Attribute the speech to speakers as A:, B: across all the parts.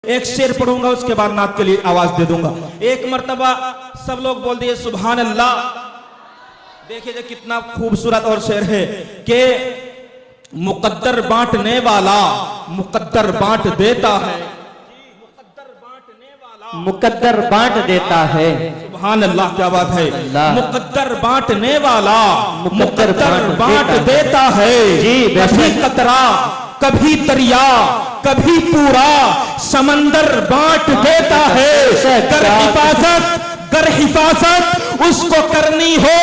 A: एक शेर पढ़ूंगा, उसके बाद नात के लिए आवाज दे दूंगा। एक मर्तबा सब लोग बोल दिए सुभान अल्लाह। देखिए कितना खूबसूरत और शेर है कि मुकद्दर बांटने वाला मुकद्दर बांट देता है,
B: मुकद्दर बांट देता है।
A: सुभान अल्लाह, क्या बात है। मुकद्दर बांटने वाला मुकद्दर बांट देता है। कभी कतरा कभी दरिया कभी पूरा समंदर बांट देता है। गर हिफाजत उसको करनी हो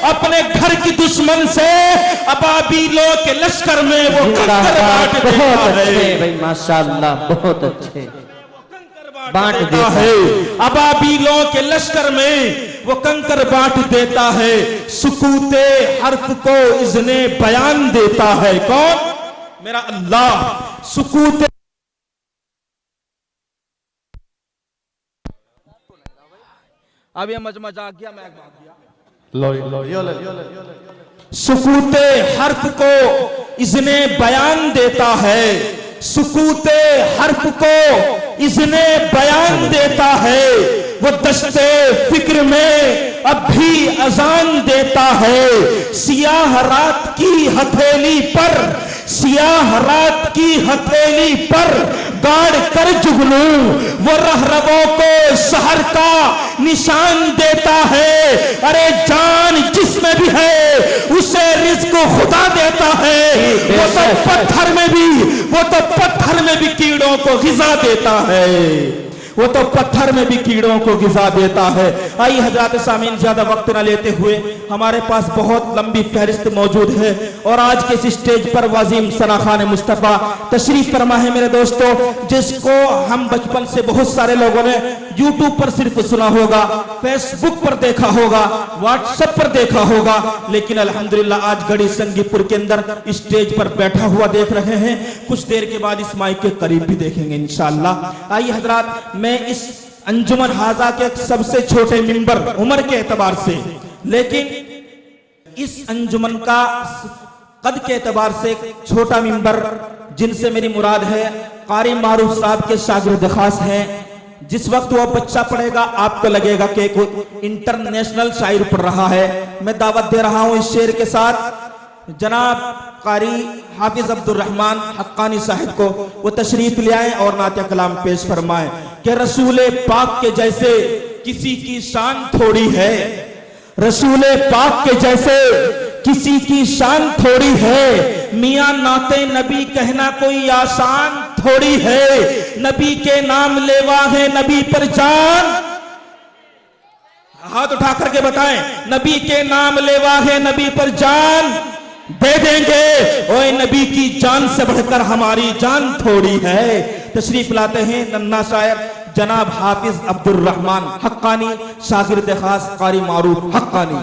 A: अपने घर की दुश्मन से, अबाबीलों के लश्कर में वो कंकर बांट देता है।
B: भाई माशाअल्लाह, बहुत अच्छे बांट देता है।
A: अबाबीलों के लश्कर में वो कंकर बांट देता है। सुकूते हर्फ को इज़्ने बयान देता है। कौन? मेरा अल्लाह। सुकूते अब ये मजा गया, मैं भाग गया। सुकूते हर्फ को इज़्ने बयान देता है। सुकूते हर्फ को इज़्ने बयान देता है। वो दस्ते फिक्र में अब भी अजान देता है। सियाह रात की हथेली पर सियाह रात की हथेली पर गाड़ कर जुगनू वो रहरवों को शहर का निशान देता है। अरे जान जिसमें भी है उसे रिज़्क़ खुदा देता है। वो तो पत्थर में भी कीड़ों को ग़िज़ा देता है। वो तो पत्थर में भी कीड़ों को ग़िज़ा देता है। आइए हज़रात सामीन, ज्यादा वक्त ना लेते हुए, हमारे पास बहुत लंबी फहरिस्त मौजूद है और आज के इस स्टेज पर वाज़ीम सनाखान मुस्तफ़ा तशरीफ फरमा है मेरे दोस्तों, जिसको हम बचपन से बहुत सारे लोगों ने यूट्यूब पर सिर्फ सुना होगा, फेसबुक पर देखा होगा, व्हाट्सएप पर देखा होगा, लेकिन अल्हम्दुलिल्लाह आज गढ़ी संगीपुर के अंदर स्टेज पर बैठा हुआ देख रहे हैं। कुछ देर के बाद इस माइक के करीब भी देखेंगे इंशाअल्लाह। आइए हजरात, मैं इस अंजुमन हाजा के सबसे छोटे मिंबर उम्र के एतबार से, लेकिन इस अंजुमन का कद के एतबार से छोटा मिंबर, जिनसे मेरी मुराद है कारी मारूफ साहब के शागिर्द खास हैं। जिस वक्त वो बच्चा पढ़ेगा आपको लगेगा कि एक इंटरनेशनल शायर पढ़ रहा है। मैं दावत दे रहा हूं इस शेर के साथ जनाब कारी हाफिज अब्दुल रहमान हक्कानी साहिब को, वो तशरीफ ले आए और नाते कलाम पेश फरमाएं कि रसूले पाक के जैसे किसी की शान थोड़ी है। रसूले पाक के जैसे किसी की शान थोड़ी है। मियां नाते नबी कहना कोई आसान थोड़ी है। नबी के नाम लेवा है नबी पर जान, हाथ उठा करके बताएं, नबी के नाम लेवा है नबी पर जान दे देंगे। ओए नबी की जान से बढ़कर हमारी जान थोड़ी है। तशरीफ लाते हैं नन्ना शायर जनाब हाफिज अब्दुल रहमान हक्कानी, शागिर्द खास कारी मारूफ हक्कानी।